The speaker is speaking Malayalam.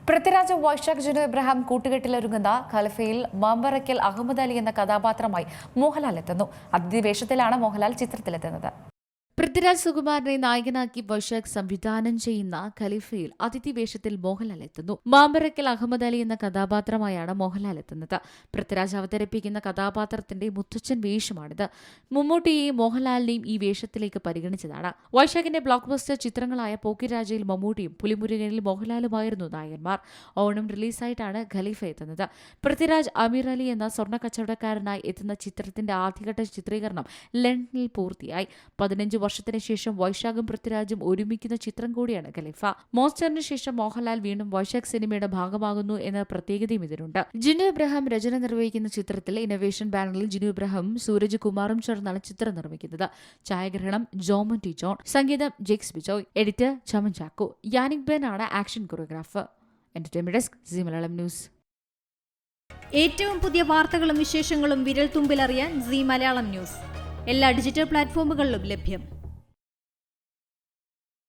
പൃഥ്വിരാജ് വൈശാഖ് ജിനു ഇബ്രാഹിം കൂട്ടുകെട്ടിലൊരുങ്ങുന്ന ഖലഫയിൽ മാമ്പറയ്ക്കൽ അഹമ്മദ് അലി എന്ന കഥാപാത്രമായി മോഹൻലാൽ എത്തുന്നു. അതിഥി വേഷത്തിലാണ് മോഹൻലാൽ ചിത്രത്തിലെത്തുന്നത്. പൃഥ്വിരാജ് സുകുമാരനെ നായകനാക്കി വൈശാഖ് സംവിധാനം ചെയ്യുന്ന ഖലീഫയിൽ അതിഥി വേഷത്തിൽ മോഹൻലാൽ എത്തുന്നു. മാമ്പറയ്ക്കൽ അഹമ്മദ് അലി എന്ന കഥാപാത്രമായാണ് മോഹൻലാൽ എത്തുന്നത്. പൃഥ്വിരാജ് അവതരിപ്പിക്കുന്ന കഥാപാത്രത്തിന്റെ മുത്തച്ഛൻ വേഷമാണിത്. മമ്മൂട്ടിയെയും മോഹൻലാലിനെയും ഈ വേഷത്തിലേക്ക് പരിഗണിച്ചതാണ്. വൈശാഖിന്റെ ബ്ലോക്ക് ബസ്റ്റർ ചിത്രങ്ങളായ പോക്കിരാജയിൽ മമ്മൂട്ടിയും പുലിമുരുകനിൽ മോഹൻലാലുമായിരുന്നു നായകന്മാർ. ഓണം റിലീസായിട്ടാണ് ഖലീഫ എത്തുന്നത്. പൃഥ്വിരാജ് അമീർ അലി എന്ന സ്വർണ്ണ കച്ചവടക്കാരനായി എത്തുന്ന ചിത്രത്തിന്റെ ആദ്യഘട്ട ചിത്രീകരണം ലണ്ടനിൽ പൂർത്തിയായി. 15 വർഷത്തിന് ശേഷം വൈശാഖും പൃഥ്വിരാജും ഒരുമിക്കുന്ന ചിത്രം കൂടിയാണ് ഖലീഫ. മോൺസ്റ്ററിന് ശേഷം മോഹൻലാൽ വീണ്ടും വൈശാഖ് സിനിമയുടെ ഭാഗമാകുന്നു എന്ന പ്രത്യേകതയും ഇതിനുണ്ട്. ജിനു ഇബ്രാഹിം രചന നിർവഹിക്കുന്ന ചിത്രത്തിൽ ഇന്നൊവേഷൻ ബാനറിൽ ജിനു ഇബ്രാഹിം സൂരജ് കുമാറും ചേർന്നാണ് ചിത്രം നിർമ്മിക്കുന്നത്. ഛായാഗ്രഹണം ജോമൻ ടി ജോൺ, സംഗീതം Jakes Bejoy, editor Chaman Chacko. Yannick Ben ആണ് action choreographer. Entertainment desk Zee Malayalam news. ഏറ്റവും പുതിയ വാർത്തകളും വിശേഷങ്ങളും വിരൽ തുമ്പിലറിയാൻ സി മലയാളം ന്യൂസ് എല്ലാ ഡിജിറ്റൽ പ്ലാറ്റ്ഫോമുകളിലും ലഭ്യം.